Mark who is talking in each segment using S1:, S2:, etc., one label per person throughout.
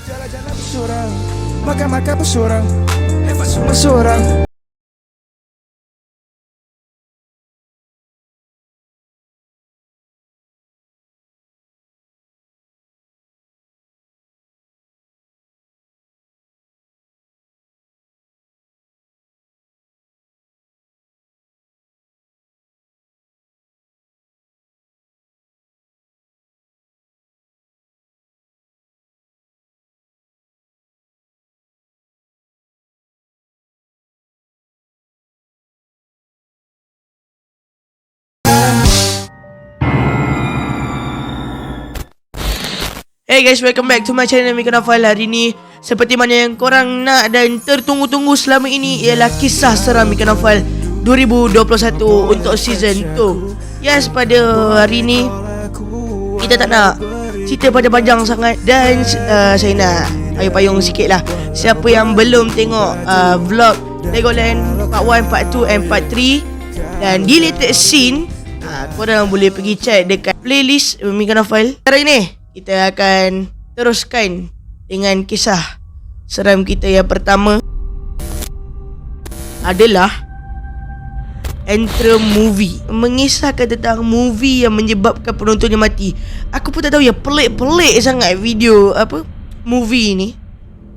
S1: Jalan-jalan bersorang, makan-makan bersorang, lepas semua sorang.
S2: Hey guys, welcome back to my channel Mika Naufal. Hari ni seperti mana yang korang nak dan tertunggu-tunggu selama ini ialah kisah seram Mika Naufal 2021 untuk season 2. Yes, pada hari ni kita tak nak cerita panjang-panjang sangat. Dan saya nak payung-payung sikit lah. Siapa yang belum tengok vlog Legoland part 1, part 2 and part 3 dan deleted scene, korang boleh pergi check dekat playlist Mika Naufal. Hari ni kita akan teruskan dengan kisah seram kita yang pertama adalah Antrum Movie. Mengisahkan tentang movie yang menyebabkan penontonnya mati. Aku pun tak tahu ya, pelik-pelik sangat video movie ni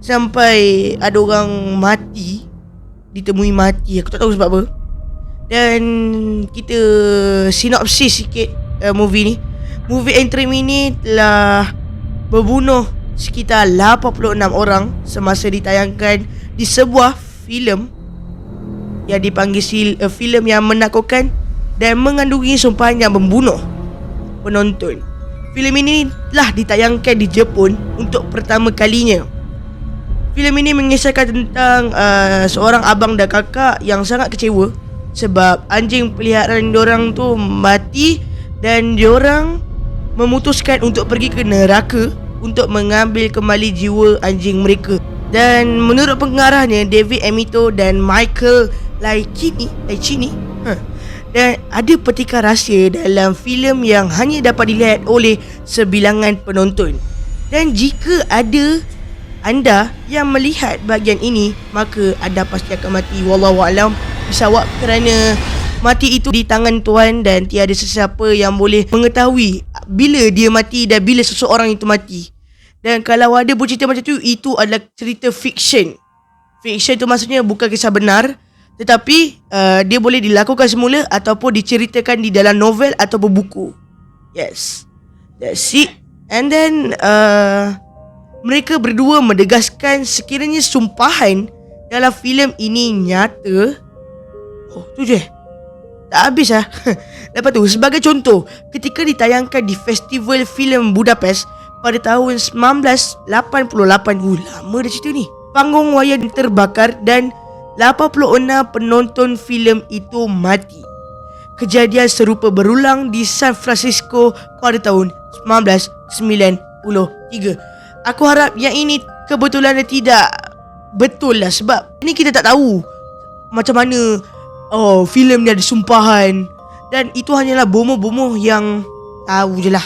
S2: sampai ada orang mati, ditemui mati. Aku tak tahu sebab apa. Dan kita sinopsis sikit movie ni. Movie Antrum ini telah membunuh sekitar 86 orang semasa ditayangkan di sebuah filem yang dipanggil filem yang menakutkan dan mengandungi sumpahan yang membunuh penonton. Filem ini telah ditayangkan di Jepun untuk pertama kalinya. Filem ini mengisahkan tentang seorang abang dan kakak yang sangat kecewa sebab anjing peliharaan diorang tu mati dan diorang memutuskan untuk pergi ke neraka untuk mengambil kembali jiwa anjing mereka. Dan menurut pengarahnya David Emito dan Michael Laichini, dan ada petikan rahsia dalam filem yang hanya dapat dilihat oleh sebilangan penonton. Dan jika ada anda yang melihat bahagian ini, maka anda pasti akan mati. Wallahualam bisawab, kerana mati itu di tangan Tuhan dan tiada sesiapa yang boleh mengetahui bila dia mati dan bila seseorang itu mati. Dan kalau ada bercerita macam tu, itu adalah cerita fiction. Fiction tu maksudnya bukan kisah benar, tetapi dia boleh dilakukan semula ataupun diceritakan di dalam novel atau buku. Yes, that's it. And then mereka berdua menegaskan sekiranya sumpahan dalam filem ini nyata. Oh, tu je, tak habis lah. Lepas tu, sebagai contoh, ketika ditayangkan di Festival Filem Budapest pada tahun 1988, lama dah cerita ni, panggung wayang terbakar dan 86 penonton filem itu mati. Kejadian serupa berulang di San Francisco pada tahun 1993. Aku harap yang ini kebetulan dan tidak betul lah, sebab ini kita tak tahu macam mana filem ni ada sumpahan. Dan itu hanyalah bomoh-bomoh yang tahu je lah.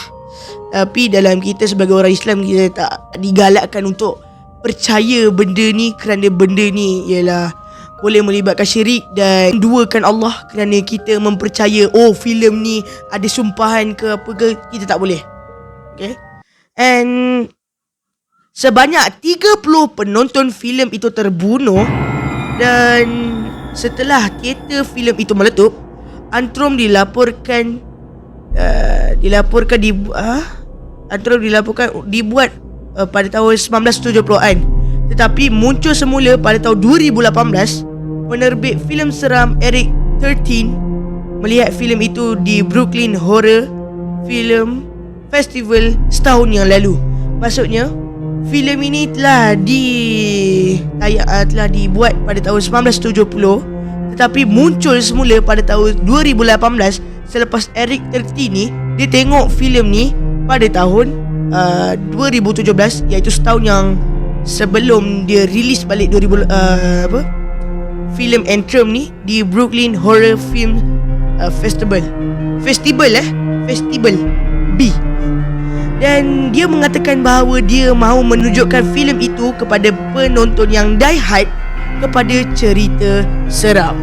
S2: Tapi dalam kita sebagai orang Islam, kita tak digalakkan untuk percaya benda ni, kerana benda ni ialah boleh melibatkan syirik dan duakan Allah. Kerana kita mempercaya filem ni ada sumpahan ke apa ke, kita tak boleh. Okay. And sebanyak 30 penonton filem itu terbunuh. Dan setelah teater filem itu meletup, Antrum dilaporkan dibuat pada tahun 1970-an. Tetapi muncul semula pada tahun 2018. Penerbit filem seram Eric 13 melihat filem itu di Brooklyn Horror Film Festival setahun yang lalu. Maksudnya filem ini telah dibuat pada tahun 1970, tetapi muncul semula pada tahun 2018 selepas Eric 13 ni dia tengok filem ni pada tahun 2017, iaitu setahun yang sebelum dia release balik filem Antrum ni di Brooklyn Horror Film Festival B. Dan dia mengatakan bahawa dia mahu menunjukkan filem itu kepada penonton yang die hard kepada cerita seram.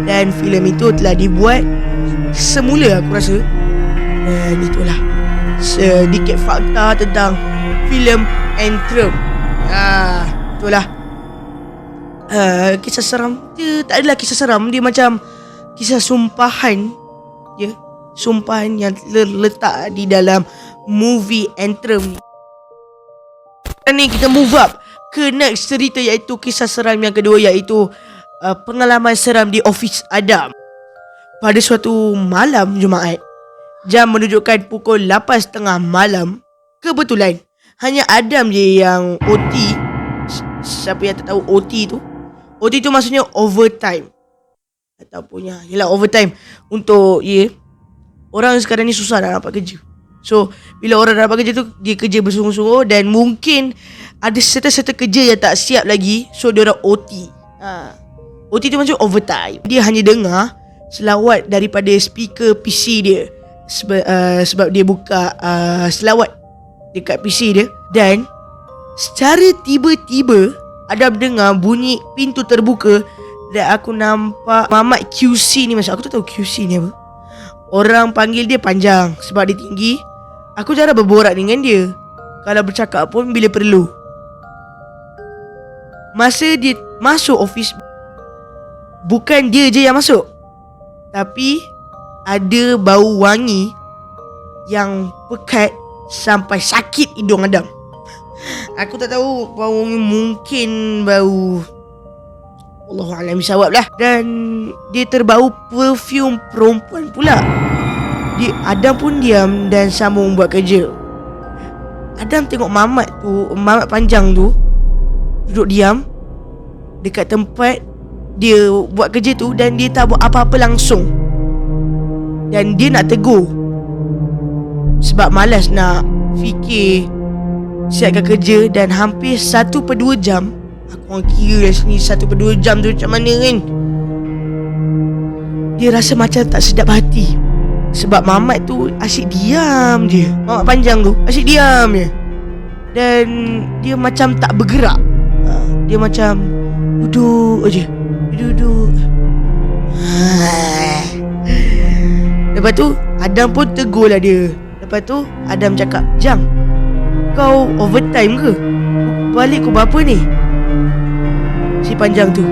S2: Dan filem itu telah dibuat semula, aku rasa. Dan itulah sedikit fakta tentang filem Antrum. Itulah kisah seram. Dia tak adalah kisah seram, dia macam kisah sumpahan. Ya, sumpahan yang terletak di dalam movie Antrum ni. Dan ni kita move up ke next cerita, iaitu kisah seram yang kedua, iaitu pengalaman seram di office Adam. Pada suatu malam Jumaat, jam menunjukkan pukul 8.30 malam. Kebetulan hanya Adam je yang OT. Siapa yang tak tahu OT tu? OT tu maksudnya overtime. Ataupun yelah, overtime. Untuk orang sekarang ni susah nak dapat kerja. So bila orang dah dapat kerja tu, dia kerja bersungguh-sungguh. Dan mungkin ada serta-serta kerja yang tak siap lagi, so dia orang OT. OT tu macam overtime. Dia hanya dengar selawat daripada speaker PC dia. Sebab dia buka selawat dekat PC dia. Dan secara tiba-tiba Adam dengar bunyi pintu terbuka. Dan aku nampak Mamat QC ni. Maksud aku tak tahu QC ni apa. Orang panggil dia Panjang sebab dia tinggi. Aku jarang berborak dengan dia. Kalau bercakap pun bila perlu. Masa dia masuk office, bukan dia je yang masuk, tapi ada bau wangi yang pekat sampai sakit hidung Adam. Aku tak tahu bau wangi, mungkin bau Allahualam bisawab lah. Dan dia terbau perfume perempuan pula. Adam pun diam dan sambung buat kerja. Adam tengok Mamat Panjang tu duduk diam dekat tempat dia buat kerja tu, dan dia tak buat apa-apa langsung. Dan dia nak tegur sebab malas nak fikir siapkan kerja. Dan hampir 1/2 jam, aku orang kira dari sini 1/2 jam tu macam mana kan, dia rasa macam tak sedap hati. Sebab Mamat tu asyik diam je. Mamat Panjang tu asyik diam je. Dan dia macam tak bergerak. Dia macam duduk je. Duduk. Lepas tu Adam pun tegur lah dia. Lepas tu Adam cakap, "Jang, kau overtime ke? Balik kau berapa ni?" Si Panjang tu,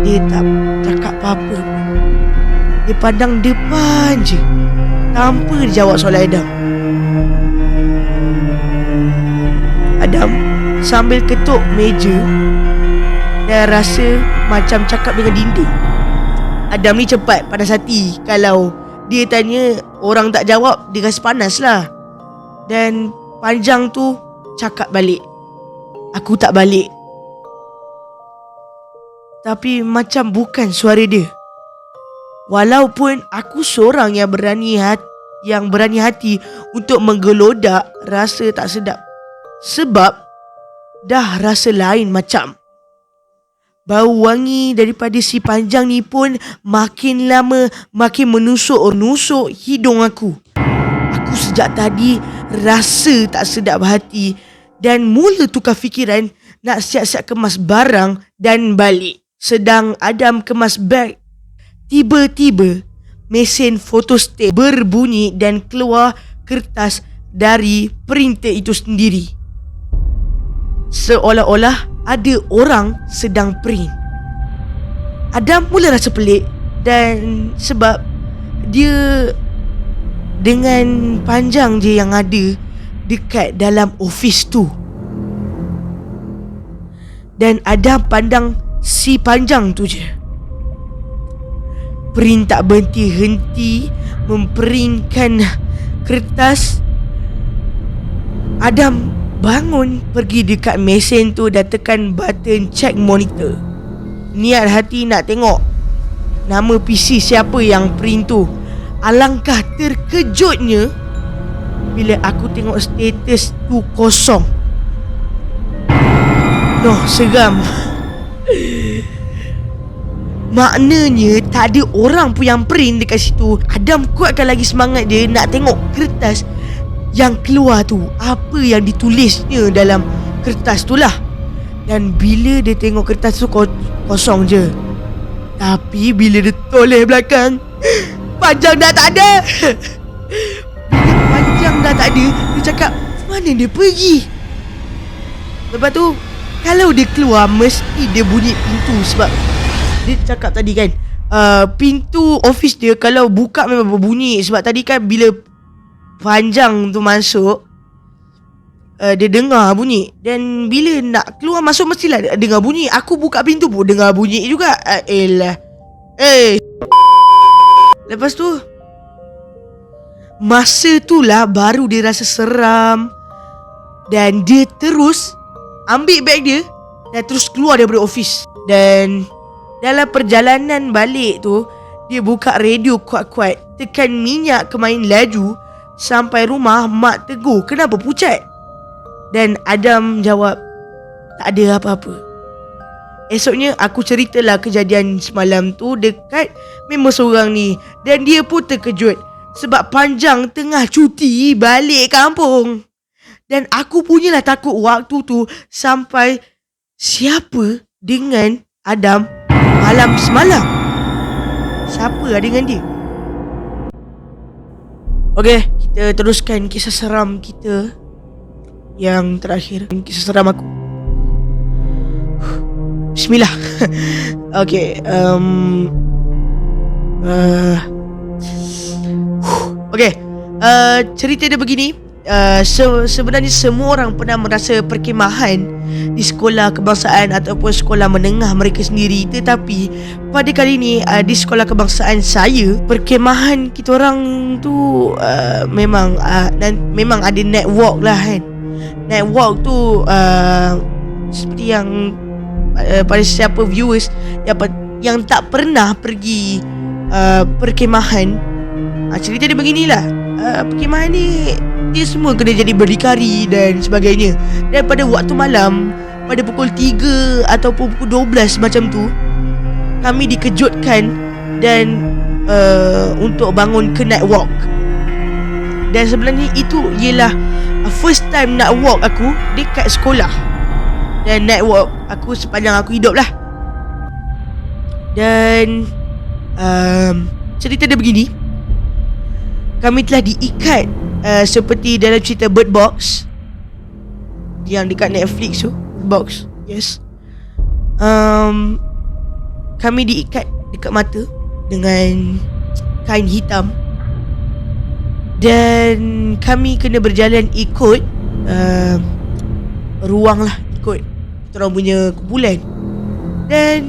S2: dia tak cakap apa-apa. Dia pandang depan je tanpa dia jawab soalan Adam. Adam sambil ketuk meja dan rasa macam cakap dengan dinding. Adam ni cepat panas hati. Kalau dia tanya orang tak jawab, dia rasa panas lah. Dan Panjang tu cakap balik, "Aku tak balik." Tapi macam bukan suara dia. Walaupun aku seorang yang berani hati untuk menggelodak rasa tak sedap. Sebab dah rasa lain macam. Bau wangi daripada si Panjang ni pun makin lama makin menusuk hidung aku. Aku sejak tadi rasa tak sedap hati dan mula tukar fikiran nak siap-siap kemas barang dan balik. Sedang Adam kemas beg, tiba-tiba mesin fotostat berbunyi dan keluar kertas dari printer itu sendiri. Seolah-olah ada orang sedang print. Adam mula rasa pelik, dan sebab dia dengan Panjang je yang ada dekat dalam office tu. Dan Adam pandang si Panjang tu je. Print tak berhenti-henti memprintkan kertas. Adam bangun, pergi dekat mesin tu dan tekan button check monitor. Niat hati nak tengok nama PC siapa yang print tu. Alangkah terkejutnya bila aku tengok status tu kosong. Noh, seram. Maknanya tak ada orang pun yang print dekat situ. Adam kuatkan lagi semangat dia nak tengok kertas. yang keluar tu apa yang ditulisnya dalam kertas tu lah. Dan bila dia tengok kertas tu kosong je. Tapi bila dia toleh belakang, panjang dah tak ada. Bila panjang dah tak ada, dia cakap mana dia pergi. Lepas tu kalau dia keluar mesti dia bunyi pintu. Sebab dia cakap tadi kan, pintu office dia kalau buka memang berbunyi. Sebab tadi kan bila panjang tu masuk, dia dengar bunyi. Dan bila nak keluar masuk mestilah dengar bunyi. Aku buka pintu pun dengar bunyi juga. Lepas tu masa tu lah baru dia rasa seram. Dan dia terus ambil beg dia dan terus keluar daripada office. Dan dalam perjalanan balik tu, dia buka radio kuat-kuat, tekan minyak ke main laju. Sampai rumah mak tegur, kenapa pucat? Dan Adam jawab, tak ada apa-apa. Esoknya aku ceritalah kejadian semalam tu dekat member seorang ni. Dan dia pun terkejut sebab panjang tengah cuti balik kampung. Dan aku punyalah takut waktu tu sampai siapa dengan Adam malam semalam. Siapa dengan dia? Okey, kita teruskan kisah seram kita yang terakhir. Kisah seram aku. Bismillah. Okey, okey, cerita dia begini. Sebenarnya semua orang pernah merasa perkemahan di sekolah kebangsaan ataupun sekolah menengah mereka sendiri. Tetapi pada kali ni di sekolah kebangsaan saya, perkemahan kita orang tu memang ada network lah kan. Network tu seperti yang pada siapa viewers yang tak pernah pergi perkemahan, cerita dia beginilah. Perkemahan ni dia semua kena jadi berdikari dan sebagainya. Dan pada waktu malam, pada pukul 3 ataupun pukul 12 macam tu, kami dikejutkan dan untuk bangun ke night walk. Dan sebenarnya itu ialah first time night walk aku dekat sekolah. Dan night walk aku sepanjang aku hidup lah. Dan cerita dia begini. Kami telah diikat seperti dalam cerita Bird Box yang dekat Netflix tu, Box, yes. Kami diikat dekat mata dengan kain hitam. Dan kami kena berjalan ikut ruang lah, ikut kita orang punya kumpulan. Dan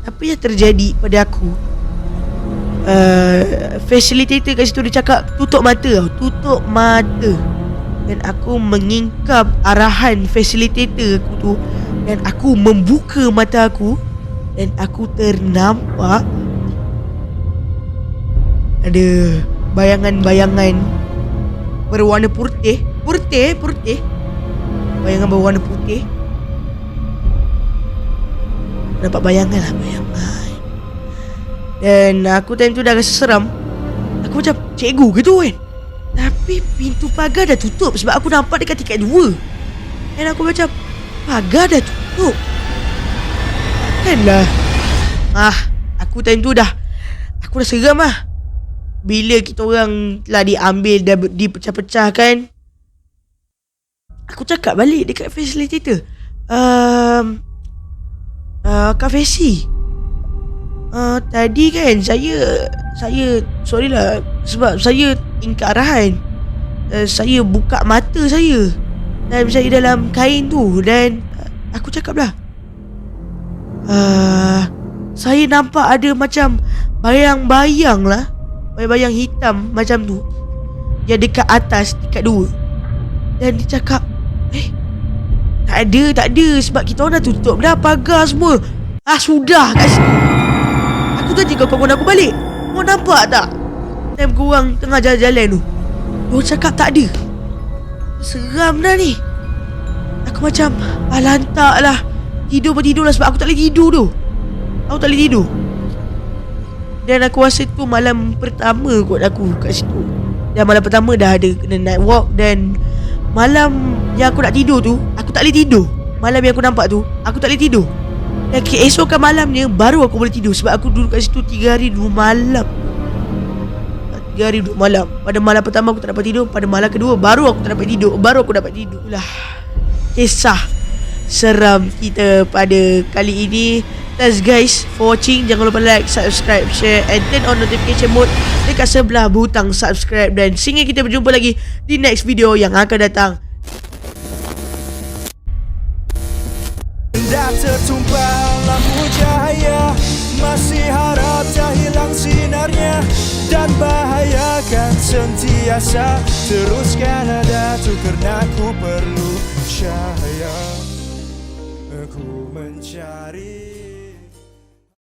S2: apa yang terjadi pada aku, facilitator kat situ dia cakap tutup mata tau, tutup mata. Dan aku mengingkap arahan facilitator aku tu. Dan aku membuka mata aku. Dan aku ternampak ada bayangan-bayangan berwarna putih. Bayangan berwarna putih. Nampak bayangan lah, bayangan. Dan aku time tu dah rasa seram. Aku macam cikgu ke tu kan. Tapi pintu pagar dah tutup sebab aku nampak dekat tingkat 2. Dan aku macam pagar dah tutup. Takkanlah. Aku time tu aku dah seram lah. Bila kita orang telah diambil dan dipecah-pecahkan, aku cakap balik dekat facilitator, Kak Fesi, tadi kan saya sorry lah sebab saya ingkar arahan. Saya buka mata saya dan saya dalam kain tu. Dan aku cakap lah, saya nampak ada macam bayang-bayang lah, bayang-bayang hitam macam tu yang dekat atas tingkat 2. Dan dia cakap, tak ada sebab kita orang dah tutup dah pagar semua. Sudah kat situ. Aku tanya kawan-kawan aku balik, kau nampak tak time korang tengah jalan-jalan tu? Diorang cakap tak ada. Seram dah ni. Aku macam lantak lah. Tidur lah sebab aku tak boleh tidur tu. Aku tak boleh tidur. Dan aku rasa tu malam pertama kot aku kat situ. Dan malam pertama dah ada kena night walk. Dan malam yang aku nak tidur tu, aku tak boleh tidur. Malam yang aku nampak tu, aku tak boleh tidur. Dan keesokan malamnya baru aku boleh tidur. Sebab aku duduk kat situ 3 hari 2 malam. 3 hari 2 malam. Pada malam pertama aku tak dapat tidur. Pada malam kedua baru aku tak dapat tidur. Baru aku dapat tidur. Itulah kisah seram kita pada kali ini. Thanks guys for watching. Jangan lupa like, subscribe, share and turn on notification mode dekat sebelah butang subscribe. Dan sehingga kita berjumpa lagi di next video yang akan datang.
S1: Dah tertumpah lampu cahaya, masih harap tak hilang sinarnya. Dan bahaya kan sentiasa teruskan ada tu, kerana ku perlu cahaya. Aku mencari